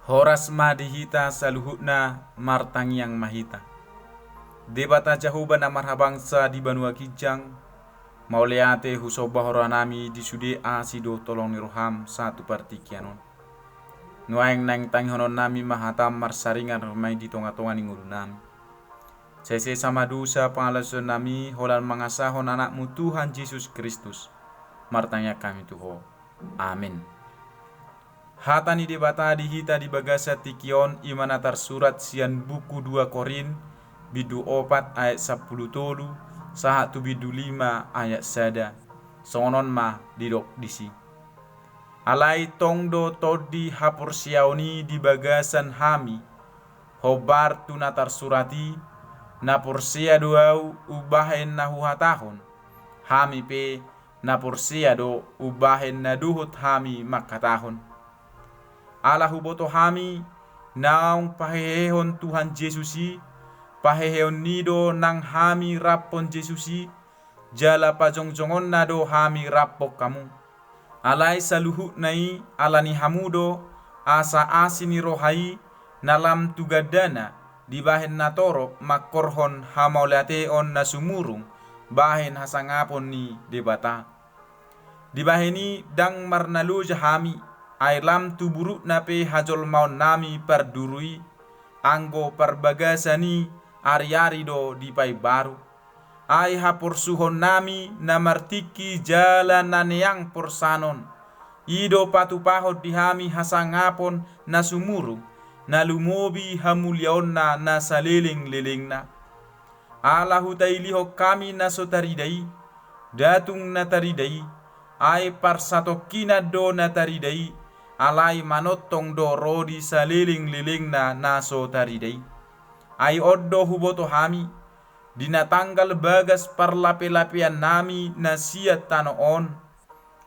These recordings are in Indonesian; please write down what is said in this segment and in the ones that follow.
Horas madihita saluhutna martangiang mahita. Debata jahuba na marhabangsa di banua kijang. Mauleate husoba horanami di sude asido tolong ni roham satu partikianon. Nuaing nang tanghonon nami mahatam marsaringan ramai di tonga-tonga ni ngulu nami. Sese sama dosa pangalason nami holan mangasahon anakmu Tuhan Yesus Kristus. Martanya kami Tuho. Amin. Hata ni debata di hita di bagasa tikion imana tersurat sian buku 2 Korin bidu 4 ayat 10 tolu sahatu bidu 5 ayat sada sonon ma didok disi. Alai tongdo todi hapur siauni di bagasan hami hobar tuna tersurati na porsia doau ubahen na huhatahon hami pe na porsia do ubahen na duhut hami makatahon. Allah huboto hami naung pahehon Tuhan Yesusi pahehon nido nang hami rapon Yesusi jala pajongjongon nado hami rapok kamu. Alai saluhut nai alani hamudo asa asini rohai nalam tugadana di bahen natoro makorhon hamauleateon na sumurung bahen hasangapon ni debata. Di baheni dang marnaluja hami ailam tuburuk nape hajol maun nami perdurui anggo perbagasani ari-ari do di pai baru ai hapur suhon nami namartiki jalan naneang porsanon ido patu pahot di hami hasangapon na sumuru na lumobi hamuliaonna na saliling-lilingna. Allah hutai liho kami na sotaridai datung na taridai ai parsatokina do na taridai alai manotong do rodi saliling-liling na naso taridai. Ai oddo huboto hami dina tanggal bagas parlape-lapean nami na siat tanoon.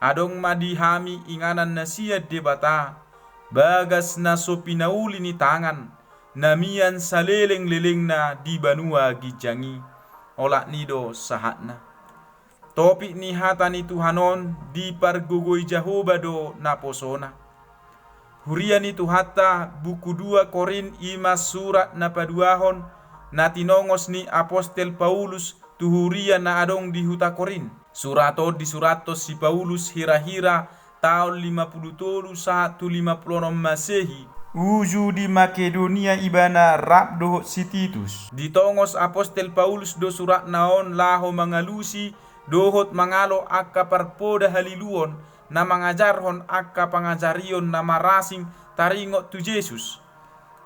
Adong madi hami inganan na siat debata bagas na so pinauli ni tangan namian saliling-liling na di banua gijangi olak nido sahatna. Topik ni hata ni Tuhanon di pargugoi Jahoba do naposona. Hurian itu hatta buku 2 Korin ima surat na paduahon na tinongos ni Apostel Paulus tuhurian na adong di huta Korin. Surato di suratos si Paulus hira-hira tahun 53 156 Masehi. Uju di Makedonia ibana rap dohot si Titus. Ditongos Apostel Paulus do surat naon laho mangalusi dohot mangalo akka parpoda haliluon na mangajarhon akka pangajarion na marasing taringot tu Yesus.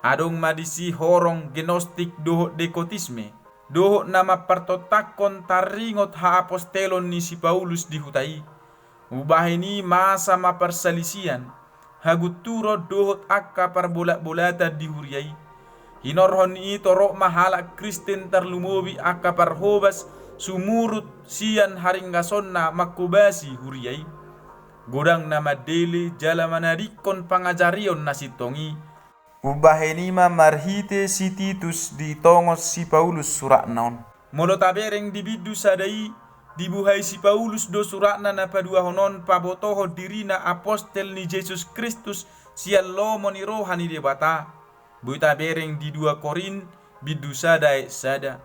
Adong madisi horong genostik dohot dekotisme. Dohot nama partotakon taringot ha apostelon ni si Paulus di hutai. Ubahini masa mapersalisian. Haguturo dohot akka parbolak-bolata di huriai. Hinorhon ito rok mahala Kristen terlumobi akka parhobas sumurut sian haringgason na makubasi huriai. Godang nama dele jala manarikon pangajarion nasitongi. Ubahenima marhite si Titus di tongos si Paulus surat naon. Molo tabereng di bidu sadai dibuhai si Paulus do suratna na paduahonon pabotoho dirina apostel ni Yesus Kristus siallo moni rohani debata. Bui tabereng di 2 Korin bidu sadai sada.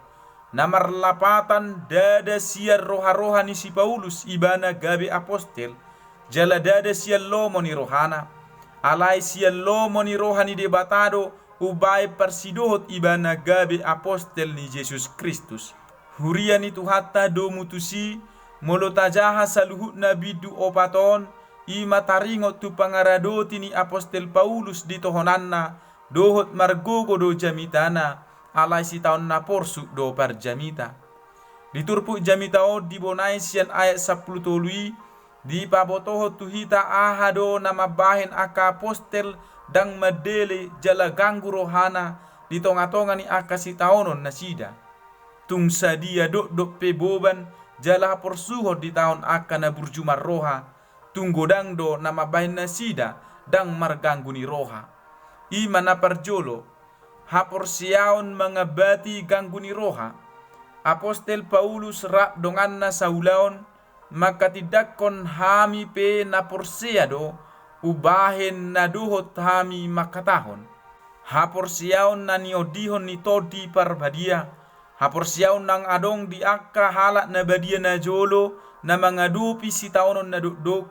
Namar lapatan dada siar roha-rohani si Paulus ibana gabe apostel. Jala dada siallo moni rohana alai siallo moni rohani debatado ubai persidohot ibana gabe apostel ni Yesus Kristus. Hurian itu hatta do mutusi molo tajaha saluhut na bidu opaton ima taringot tu pangaradoti ni apostel Paulus di tohonanna dohot margogo do jamitana alai si taon na porsu do parjamita. Diturpu jamita o dibonai sian ayat 10 tolui di pabotoho tuhita ahado nama bahen aka apostel dang madele jala ganggu rohana di tonga-tonga ni aka sitaonon nasida. Tung sadia dok pe boban jala porsuho di tahun aka na burjumar roha. Tung godang do nama bahen nasida dang marganggu ni roha. Ima na parjolo hapor siaon mangabati ganggu ni roha. Apostel Paulus rak dongan na saulaon maka tidakon hami pe na porseado ubahen na duhot hami makatahon. Haporsiaon na niodihon ni todi parbadia. Haporsiaon nang adong di akka halak na badia na jolo na mangadupi si taonon na dukduk.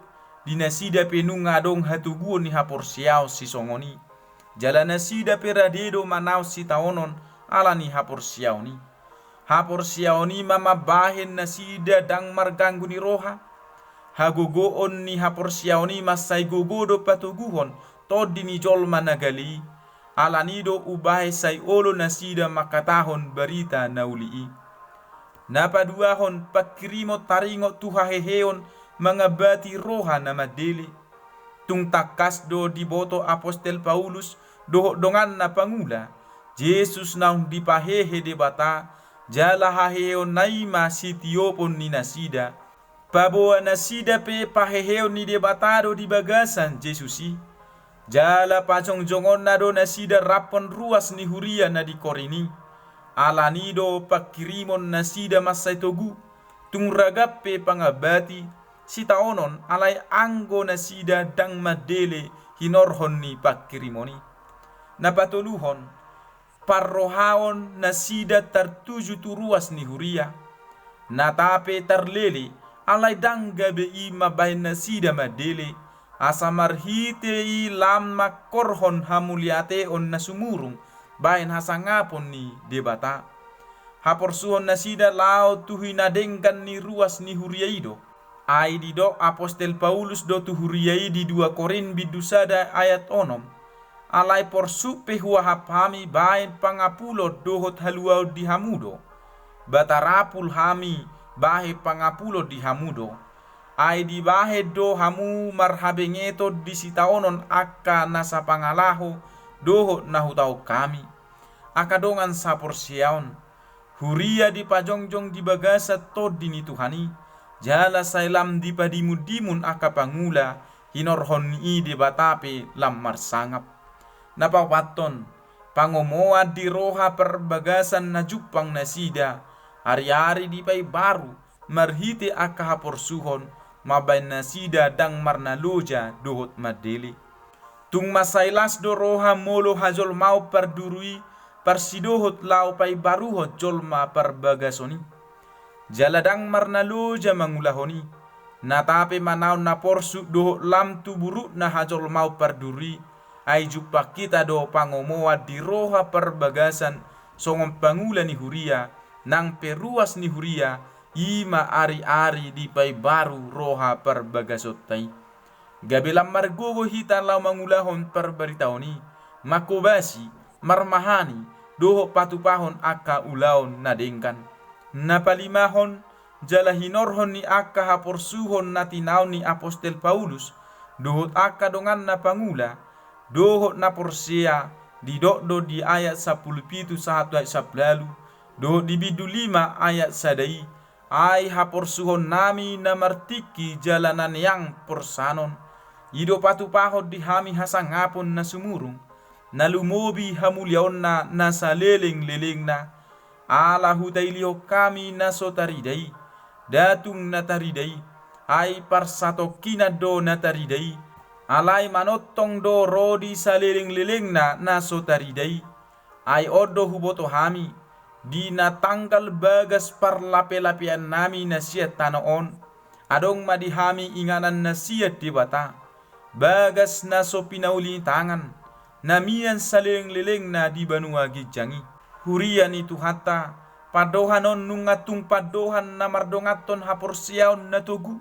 Di nasida penung adong hatuguon ni haporsiao si songoni. Jala nasida peradedo manaw si taonon ala ni haporsiao ni. Haporsiao ni mamabahen nasida dang marganggu ni roha. Hagogoon ni haporsiao ni masay gogodo patuguhon todi ni jolma nagali. Alanido ubahe say olo nasida makatahon berita naulii. Napaduahon pakirimo taringo tuhaheheon mangabati roha na madele. Tung takas do diboto Apostel Paulus doho dongan na pangula. Jesus naung dipahehe de bata jala haheon naima sitiopon ni nasida. Paboa nasida pe paheheon ni de batado di bagasan Jesusi. Jala pacong jongon na do nasida rapon ruas ni huria na di korini. Alanido pakirimon nasida masay togu. Tung ragape pangabati si taonon alay anggo nasida dang madele hinorhon ni pakirimoni. Napatuluhon parrohaon nasida tertuju turuas ni huria. Natape terlele alay dang gabe ima bahin nasida madele. Asa marhite lam makorhon hamuliate on nasumurung bain hasangapon ni debata. Haporsuhon nasida lao tuhinadengkan ni ruas ni huriaido. Ai dido Apostel Paulus do tuhuriai di 2 Korin bidusada ayat 6. Alai porsu pehua hapami bain pangapulo dohot haluau di hamudo. Batarapul hami bahe pangapulo di hamudo. Ai di bahe do hamu marhabengeto di sitaonon akka nasa pangalaho doho nahutau kami. Akadongan saporsiaon. Huria di pajongjong di bagasa tod dini Tuhani. Jala sailam di padimudimun aka pangula hinorhon i di batape lam marsangap. Napapaton pangomoa di roha perbagasan na jupang nasida. Hari-hari di pay baru marhite aka haporsuhon mabain nasida dang marnaloja dohot madeli. Tung masailas do roha molo hajol mau perdurui persidohot lau pay baruhot jolma perbagasoni. Jaladang marnaloja mangulahoni. Natape manaw na porsu dohot lam tuburu na hajol mau perduri. Ay jupa kita do pangomoa di roha perbagasan songong pangula ni huria nang peruas ni huria. Ima ari-ari di pay baru roha perbagasot tay. Gabelam margogo hitan lau mangulahon perbaritaoni. Makobasi, marmahani, doho patupahon aka ulaon nadengkan. Napalimahon, jala hinorhon ni aka haporsuhon natinaw ni Apostel Paulus. Dohot aka dongan na pangula. Dohot na porsia, didokdo di ayat 17 sahat ayat 11. Dohot di bidu 5 ayat sadai. Ay haporsuhon nami na martiki jalanan yang porsanon. Ido patupahod di hami hasangapon na sumurung. Nalumobi hamulyaon na nasa leleng-leleng na. Ala hutailiyo kami na sotariday. Datung natariday. Ay parsatokina do natariday. Alay manotong do rodi sa leleng-leleng na sotariday. Ay odo huboto hami. Di natanggal bagas parlape-lapian nami na siya tanoon. Adong madihami inganan na siya dibata. Bagas na so pinauli tangan. Namian sa leleng-leleng na di banua gijangi. Hurian itu hata. Padohanon nungatung padohan na mardongaton haporsiaon na tugu.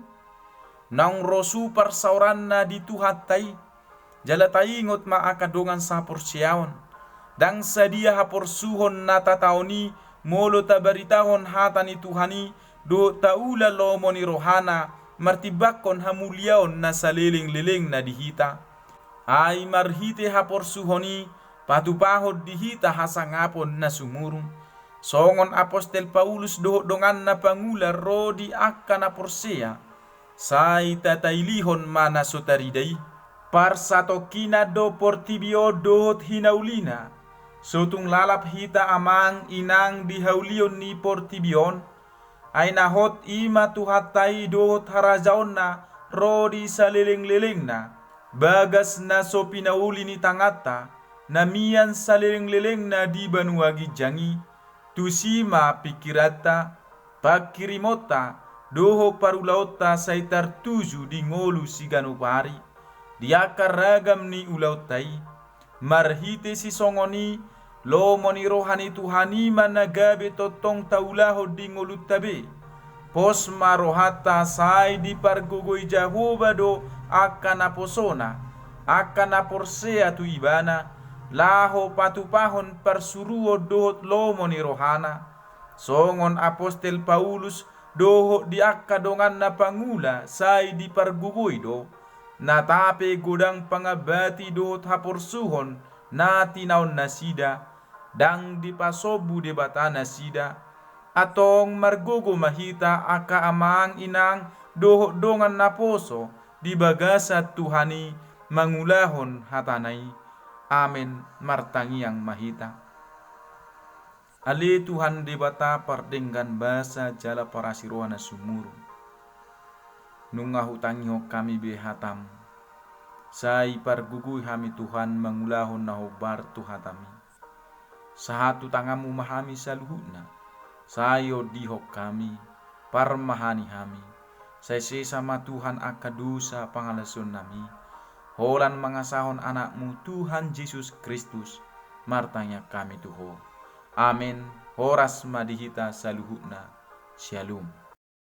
Nang rosu parsauran na di tuhatay. Jala taingot maakadongan sa haporsiaon. Dang sadia haporsuhon na tataoni molo tabaritahon hata ni Tuhani do taula lomo ni rohana martibakon hamulyaon na saliling-liling na dihita. Ay marhite haporsuhoni patupahod dihita hasangapon na sumurong. Songon Apostel Paulus do dongan na pangula rodi akka na porsea. Say tatailihon mana sotariday. Parsatokina do portibio dohot hinaulina. Sotung lalap hita amang inang dihaulion ni portibion. Ay nahot ima tuhatay dohot harajaon na rodi sa liling-liling na. bagas na so pinauli ni tangata, namian salileng-leleng na di banua gijangi, tusima pikirata, pakirimota, doho parulaota saitar tuju di ngolu si ganupari, diakar ragam ni ulautai, marhite si songoni, lo moni rohani tuhani managabe totong taulaho di ngolu tabe, pos marohata sai di pargogoi Jahoba do akan aposona, akan aporsea tu ibana, laho patupahon persuruo dohot lomo ni rohana, songon apostel Paulus doho di akadongan na pangula sai di pargugoi do, na tape godang pangabati dohot haporsuhon na tinaon nasida, dang di pasobu debata nasida, atong margogo mahita aka amang inang doho dongan naposo di bagasa Tuhani mangulahon hatanai. Amen martangiang mahita. Ale Tuhan debata pardenggan basa jala parasiroana sumuru. Nunga hutangiho kami behatam. Sai pargugui hami Tuhan mangulahon nahobar tuhatami. Sahatu tangamu mahami saluhuna. Sayo dihok kami, parmahani hami. Saya sama Tuhan akadusa pangalasun nami. Holan mangasahon anakmu Tuhan Yesus Kristus. Martanya kami Tuho. Amin. Horas madihita saluhuna. Shalom.